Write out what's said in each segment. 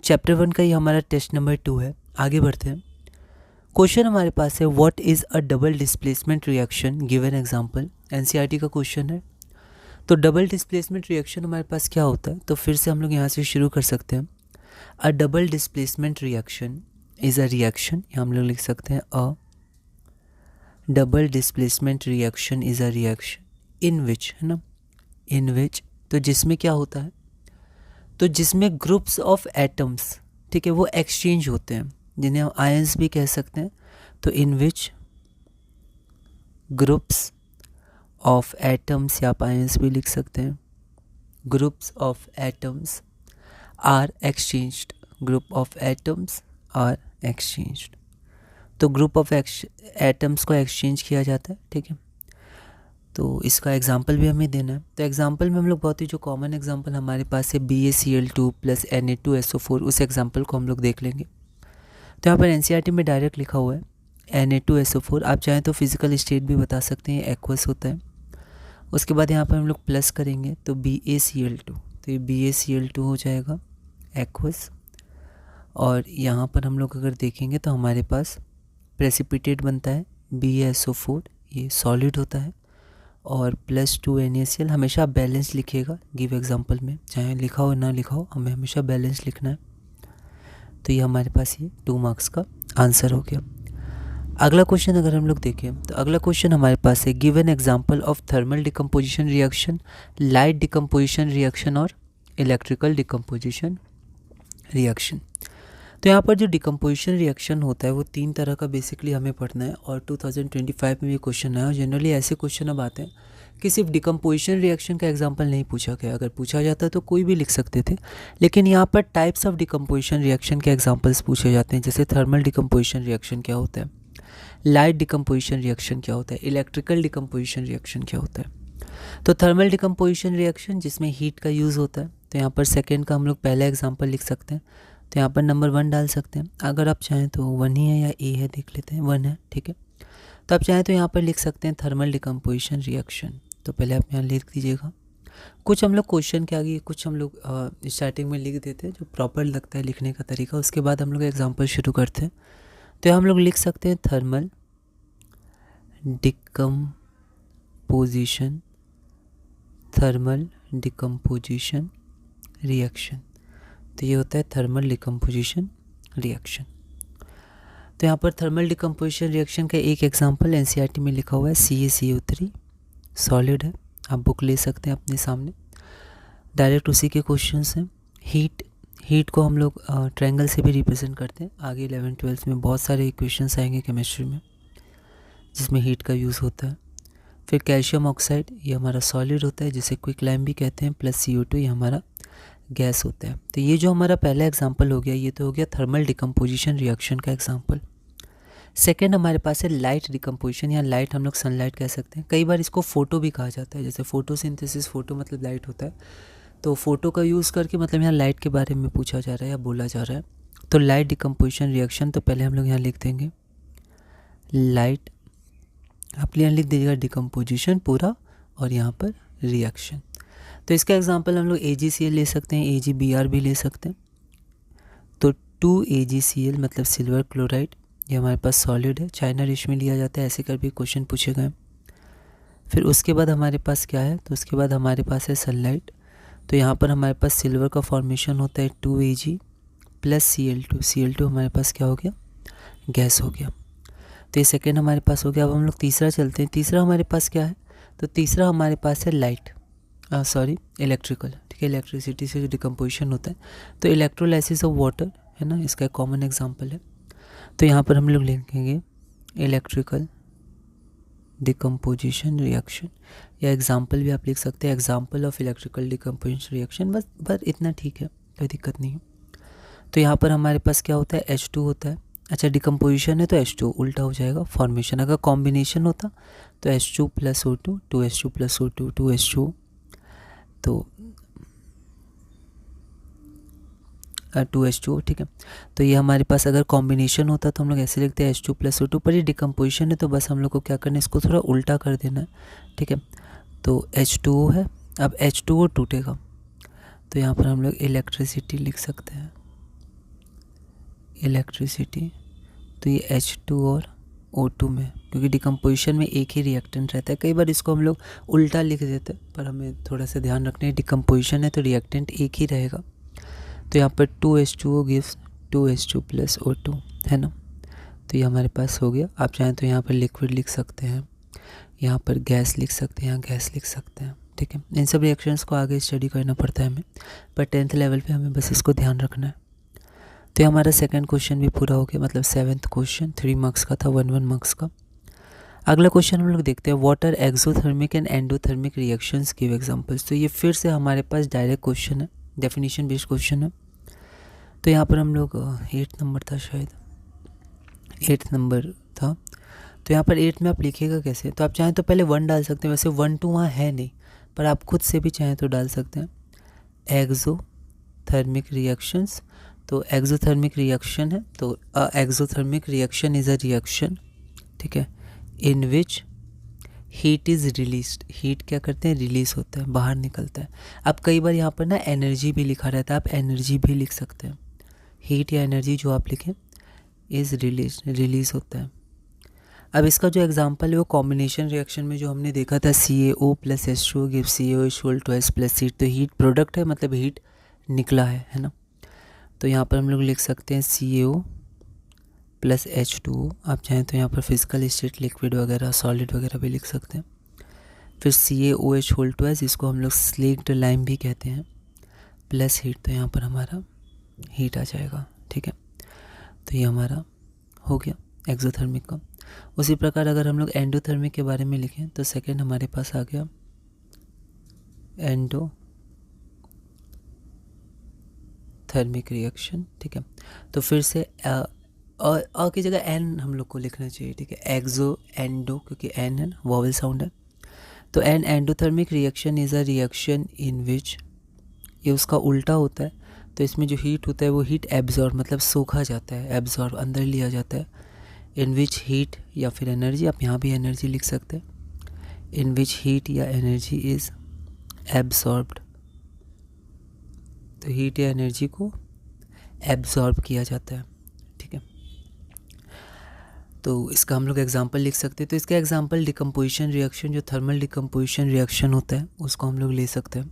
Chapter 1 का ही हमारा test number 2 है। आगे बढ़ते हैं। क्वेश्चन हमारे पास है what is a double displacement reaction, given example. NCERT का क्वेश्चन है। तो डबल डिस्प्लेसमेंट रिएक्शन हमारे पास क्या होता है, तो फिर से हम लोग यहाँ से शुरू कर सकते हैं। A double displacement reaction is a reaction, यहाँ हम लोग लिख सकते हैं a double displacement reaction is a reaction in which, है ना, इन विच, तो जिसमें क्या होता है, तो जिसमें ग्रुप्स ऑफ एटम्स, ठीक है, वो एक्सचेंज होते हैं, जिन्हें हम आयंस भी कह सकते हैं। तो in which groups of atoms, या आप आयंस भी लिख सकते हैं, groups of atoms are exchanged, group of atoms are exchanged. तो ग्रुप ऑफ एटम्स को एक्सचेंज किया जाता है, ठीक है। तो इसका एग्जांपल भी हमें देना है। तो एग्जांपल में हम लोग बहुत ही जो कॉमन एग्जांपल हमारे पास है BaCl2 प्लस Na2SO4, उस एग्जांपल को हम लोग देख लेंगे। तो यहाँ पर एनसीईआरटी में डायरेक्ट लिखा हुआ है Na2SO4। आप चाहें तो फिजिकल स्टेट भी बता सकते हैं, एक्वस होता है। उसके बाद यहाँ पर हम लोग प्लस करेंगे तो BaCl2, तो ये BaCl2 हो जाएगा एक्वस। और यहाँ पर हम लोग अगर देखेंगे तो हमारे पास प्रेसिपिटेट बनता है BaSO4, ये सॉलिड होता है, और प्लस 2 NaCl। हमेशा आप बैलेंस लिखिएगा गिव एग्जांपल में, चाहे लिखा हो ना लिखा हो, हमें हमेशा बैलेंस लिखना है। तो ये हमारे पास ये 2 मार्क्स का आंसर हो गया। अगला क्वेश्चन अगर हम लोग देखें तो अगला क्वेश्चन हमारे पास है give an example of thermal decomposition reaction, light decomposition reaction और इलेक्ट्रिकल डिकम्पोजिशन रिएक्शन। तो यहाँ पर जो डिकम्पोजिशन रिएक्शन होता है वो 3 तरह का बेसिकली हमें पढ़ना है, और 2025 में ये क्वेश्चन आया। और जनरली ऐसे क्वेश्चन अब आते हैं कि सिर्फ डिकम्पोजिशन रिएक्शन का एग्जांपल नहीं पूछा गया, अगर पूछा जाता तो कोई भी लिख सकते थे, लेकिन यहाँ पर टाइप्स ऑफ डिकम्पोजिशन रिएक्शन के एग्जांपल्स पूछे जाते हैं। जैसे थर्मल डिकम्पोजिशन रिएक्शन क्या होता है, लाइट डिकम्पोजिशन रिएक्शन क्या होता है, इलेक्ट्रिकल डिकम्पोजिशन रिएक्शन क्या होता है। तो थर्मल डिकम्पोजिशन रिएक्शन जिसमें हीट का यूज़ होता है, तो यहाँ पर सेकेंड का हम लोग पहला एग्जाम्पल लिख सकते हैं। तो यहाँ पर नंबर 1 डाल सकते हैं, अगर आप चाहें तो 1 ही है या ए है, देख लेते हैं 1 है, ठीक है। तो आप चाहें तो यहाँ पर लिख सकते हैं थर्मल डिकम्पोजिशन रिएक्शन। तो पहले आप यहाँ लिख दीजिएगा। कुछ हम लोग क्वेश्चन के आगे कुछ हम लोग स्टार्टिंग में लिख देते हैं जो प्रॉपर लगता है लिखने का तरीका, उसके बाद हम लोग एग्जाम्पल शुरू करते हैं। तो हम लोग लिख सकते हैं thermal decomposition, thermal decomposition reaction. तो ये होता है थर्मल डिकम्पोजिशन रिएक्शन। तो यहाँ पर थर्मल डिकम्पोजिशन रिएक्शन का एक एग्जांपल एनसीईआरटी में लिखा हुआ है CaCO3, सॉलिड है, आप बुक ले सकते हैं अपने सामने, डायरेक्ट उसी के क्वेश्चंस हैं। हीट को हम लोग ट्रायंगल से भी रिप्रेजेंट करते हैं। आगे 11th-12th में बहुत सारे इक्वेशंस आएंगे केमिस्ट्री में जिसमें हीट का यूज़ होता है। फिर कैल्शियम ऑक्साइड, ये हमारा सॉलिड होता है जिसे क्विकलाइम भी कहते हैं, प्लस CO2, ये हमारा गैस होता है। तो ये जो हमारा पहला एग्जांपल हो गया, ये तो हो गया थर्मल डिकम्पोजिशन रिएक्शन का एग्जांपल। सेकंड हमारे पास है लाइट डिकम्पोजिशन, या लाइट हम लोग सनलाइट कह सकते हैं, कई बार इसको फोटो भी कहा जाता है। जैसे फोटोसिंथेसिस, फोटो मतलब लाइट होता है, तो फोटो का यूज़ करके मतलब यहाँ लाइट के बारे में पूछा जा रहा है या बोला जा रहा है। तो लाइट डिकम्पोजिशन रिएक्शन, तो पहले हम लोग यहाँ लिख देंगे लाइट, आप यहाँ लिख दीजिएगा डिकम्पोजिशन पूरा, और यहाँ पर रिएक्शन। तो इसका एग्जांपल हम लोग AgCl ले सकते हैं, AgBr भी ले सकते हैं। तो 2AgCl मतलब सिल्वर क्लोराइड, ये हमारे पास सॉलिड है, चाइना डिश में लिया जाता है, ऐसे कर भी क्वेश्चन पूछे गए। फिर उसके बाद हमारे पास क्या है, तो उसके बाद हमारे पास है सनलाइट। तो यहाँ पर हमारे पास सिल्वर का फॉर्मेशन होता है 2Ag प्लस Cl2 हमारे पास क्या हो गया, गैस हो गया। तो ये सेकेंड हमारे पास हो गया। अब हम लोग तीसरा चलते हैं। तीसरा हमारे पास क्या है, तो तीसरा हमारे पास है लाइट, इलेक्ट्रिकल, ठीक है, इलेक्ट्रिसिटी से जो डिकम्पोजिशन होता है। तो इलेक्ट्रोलाइसिस ऑफ वाटर है ना, इसका एक कॉमन एग्जांपल है। तो यहाँ पर हम लोग लिखेंगे इलेक्ट्रिकल डिकम्पोजिशन रिएक्शन, या एग्जांपल भी आप लिख सकते हैं, example of electrical decomposition reaction, बस इतना ठीक है, कोई दिक्कत नहीं है। तो यहाँ पर हमारे पास क्या होता है, H2 होता है। अच्छा, डिकम्पोजिशन है तो H2 उल्टा हो जाएगा फॉर्मेशन। अगर कॉम्बिनेशन होता तो H2 plus O2, 2H2 plus O2, 2H2, तो 2H2, ठीक है। तो ये हमारे पास अगर कॉम्बिनेशन होता तो हम लोग ऐसे लिखते हैं H2 प्लस O2, पर ये डिकम्पोजिशन है तो बस हम लोग को क्या करना है, इसको थोड़ा उल्टा कर देना है, ठीक है। तो H2O है, अब H2O टूटेगा, तो यहाँ पर हम लोग इलेक्ट्रिसिटी लिख सकते हैं, इलेक्ट्रिसिटी, तो ये H2 और O2 में, क्योंकि डिकम्पोजिशन में एक ही रिएक्टेंट रहता है। कई बार इसको हम लोग उल्टा लिख देते हैं, पर हमें थोड़ा सा ध्यान रखना है, डिकम्पोजिशन है तो रिएक्टेंट एक ही रहेगा। तो यहाँ पर 2H2O gives 2H2 plus O2, है ना। तो ये हमारे पास हो गया। आप चाहें तो यहाँ पर लिक्विड लिख सकते हैं, यहाँ पर गैस लिख सकते हैं, यहाँ गैस लिख सकते हैं, ठीक है। इन सब रिएक्शंस को आगे स्टडी करना पड़ता है हमें, पर 10th लेवल पे हमें बस इसको ध्यान रखना है। तो ये हमारा सेकंड क्वेश्चन भी पूरा हो गया, मतलब 7th क्वेश्चन 3 मार्क्स का था, 1 मार्क्स का। अगला क्वेश्चन हम लोग देखते हैं, what are exothermic and endothermic reactions, give examples. तो ये फिर से हमारे पास डायरेक्ट क्वेश्चन है, डेफिनेशन बेस्ड क्वेश्चन है। तो यहाँ पर हम लोग 8 नंबर था, शायद 8 नंबर था। तो यहाँ पर 8 में आप लिखिएगा कैसे, तो आप चाहें तो पहले 1 डाल सकते हैं, वैसे 1 2 वहाँ है नहीं, पर आप खुद से भी चाहें तो डाल सकते हैं। एक्सोथर्मिक रिएक्शंस, तो एक्सोथर्मिक रिएक्शन है, तो exothermic reaction is a reaction, ठीक है, in which heat is released. Heat क्या करते हैं, रिलीज होता है, बाहर निकलता है। अब कई बार यहाँ पर ना एनर्जी भी लिखा रहता है, आप एनर्जी भी लिख सकते हैं। हीट या एनर्जी जो आप लिखें, इज़ रिलीज होता है। अब इसका जो एग्जांपल है वो कॉम्बिनेशन रिएक्शन में जो हमने देखा था, CaO plus H2O give CaO twice plus heat. तो हीट प्रोडक्ट है, मतलब हीट निकला है ना। तो यहाँ पर हम लोग लिख सकते हैं CaO प्लस H2O। आप चाहें तो यहाँ पर फिजिकल स्टेट लिक्विड वगैरह सॉलिड वगैरह भी लिख सकते हैं। फिर CaOH होल ट्वाइस, इसको हम लोग स्लेक्ड लाइम भी कहते हैं, प्लस हीट, तो यहाँ पर हमारा हीट आ जाएगा, ठीक है। तो ये हमारा हो गया एक्सोथर्मिक का। उसी प्रकार अगर हम लोग एंडोथर्मिक के बारे में लिखें तो सेकंड हमारे पास आ गया एंडोथर्मिक रिएक्शन, ठीक है। तो फिर से अ की जगह एन हम लोग को लिखना चाहिए, ठीक है, एक्सो एंडो, क्योंकि एन है वॉवल साउंड है। तो an endothermic reaction is a reaction in which, ये उसका उल्टा होता है। तो इसमें जो हीट होता है वो हीट एब्जॉर्ब, मतलब सोखा जाता है, एब्जॉर्ब अंदर लिया जाता है। इन विच हीट या फिर एनर्जी, आप यहाँ भी एनर्जी लिख सकते हैं, इन विच हीट या एनर्जी इज़ एब्जॉर्ब्ड। तो हीट या एनर्जी को एब्जॉर्ब किया जाता है, ठीक है। तो इसका हम लोग एग्जांपल लिख सकते हैं। तो इसका एग्जांपल डिकम्पोजिशन रिएक्शन, जो थर्मल डिकम्पोजिशन रिएक्शन होता है उसको हम लोग ले सकते हैं।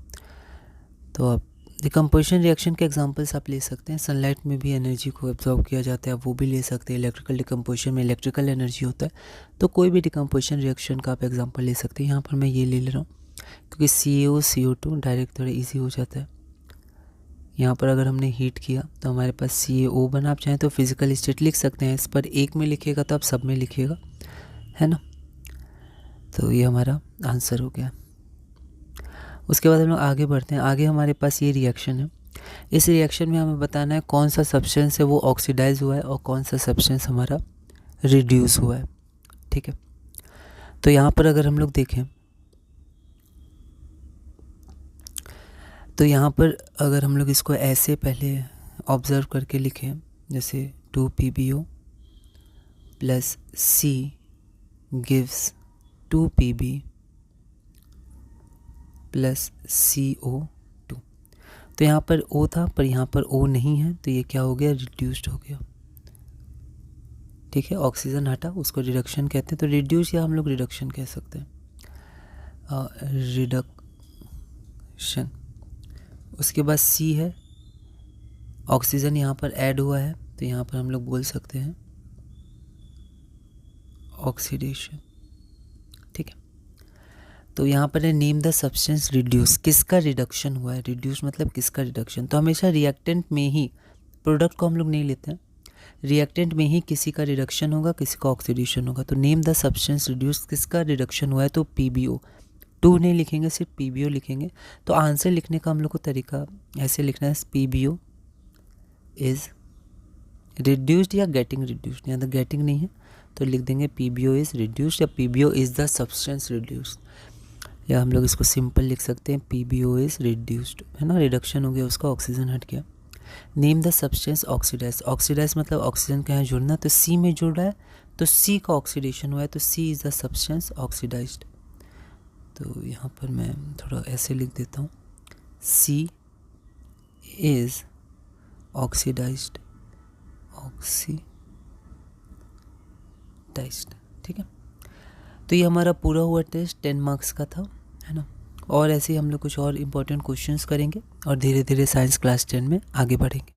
तो आप डिकम्पोजिशन रिएक्शन के एग्जांपल्स आप ले सकते हैं। सनलाइट में भी एनर्जी को एब्जॉर्ब किया जाता है, वो भी ले सकते हैं। इलेक्ट्रिकल डिकम्पोजिशन में इलेक्ट्रिकल एनर्जी होता है, तो कोई भी डिकम्पोजिशन रिएक्शन का आप एग्जांपल ले सकते हैं। यहाँ पर मैं ये ले रहा हूँ क्योंकि CaO CO2 डायरेक्ट थोड़ा ईजी हो जाता है। यहाँ पर अगर हमने हीट किया तो हमारे पास CaO बना। आप चाहें तो फिजिकल स्टेट लिख सकते हैं, इस पर एक में लिखिएगा तो आप सब में लिखिएगा, है ना। तो ये हमारा आंसर हो गया। उसके बाद हम लोग आगे बढ़ते हैं। आगे हमारे पास ये रिएक्शन है। इस रिएक्शन में हमें बताना है कौन सा सब्सटेंस है वो ऑक्सीडाइज हुआ है और कौन सा सब्सटेंस हमारा रिड्यूस हुआ है, ठीक है। तो यहाँ पर अगर हम लोग देखें तो यहाँ पर अगर हम लोग इसको ऐसे पहले ऑब्जर्व करके लिखें, जैसे 2PbO plus C gives 2Pb plus CO2। तो यहाँ पर O था पर यहाँ पर O नहीं है, तो ये क्या हो गया, रिड्यूस्ड हो गया, ठीक है। ऑक्सीजन हटा, उसको रिडक्शन कहते हैं। तो रिड्यूस या हम लोग रिडक्शन कह सकते हैं, रिडक्शन। उसके बाद C है, ऑक्सीजन यहाँ पर ऐड हुआ है, तो यहाँ पर हम लोग बोल सकते हैं ऑक्सीडेशन, ठीक है। तो यहाँ पर है नेम द सब्सटेंस रिड्यूस, किसका रिडक्शन हुआ है, रिड्यूस मतलब किसका रिडक्शन। तो हमेशा रिएक्टेंट में ही, प्रोडक्ट को हम लोग नहीं लेते हैं, रिएक्टेंट में ही किसी का रिडक्शन होगा, किसी का ऑक्सीडेशन होगा। तो नेम द सब्सटेंस रिड्यूस, किसका रिडक्शन हुआ है, तो PbO। 2 नहीं लिखेंगे, सिर्फ PbO लिखेंगे। तो आंसर लिखने का हम लोग को तरीका ऐसे लिखना है, PbO इज़ रिड्यूस्ड या गेटिंग रिड्यूस्ड। यहाँ तो गेटिंग नहीं है तो लिख देंगे PbO इज़ रिड्यूस्ड या PbO is the substance reduced, या हम लोग इसको सिंपल लिख सकते हैं PbO इज़ रिड्यूस्ड, है ना। रिडक्शन हो गया उसका, ऑक्सीजन हट गया। Name the substance oxidise, oxidise मतलब ऑक्सीजन का यहाँ जुड़ना, तो C में जुड़ रहा है तो C का ऑक्सीडेशन हुआ है, तो C is the substance oxidised. तो यहाँ पर मैं थोड़ा ऐसे लिख देता हूँ, C is oxidised, C test. ठीक है, तो ये हमारा पूरा हुआ टेस्ट 10 मार्क्स का था, है ना। और ऐसे ही हम लोग कुछ और इम्पोर्टेंट क्वेश्चंस करेंगे और धीरे धीरे साइंस क्लास 10 में आगे बढ़ेंगे।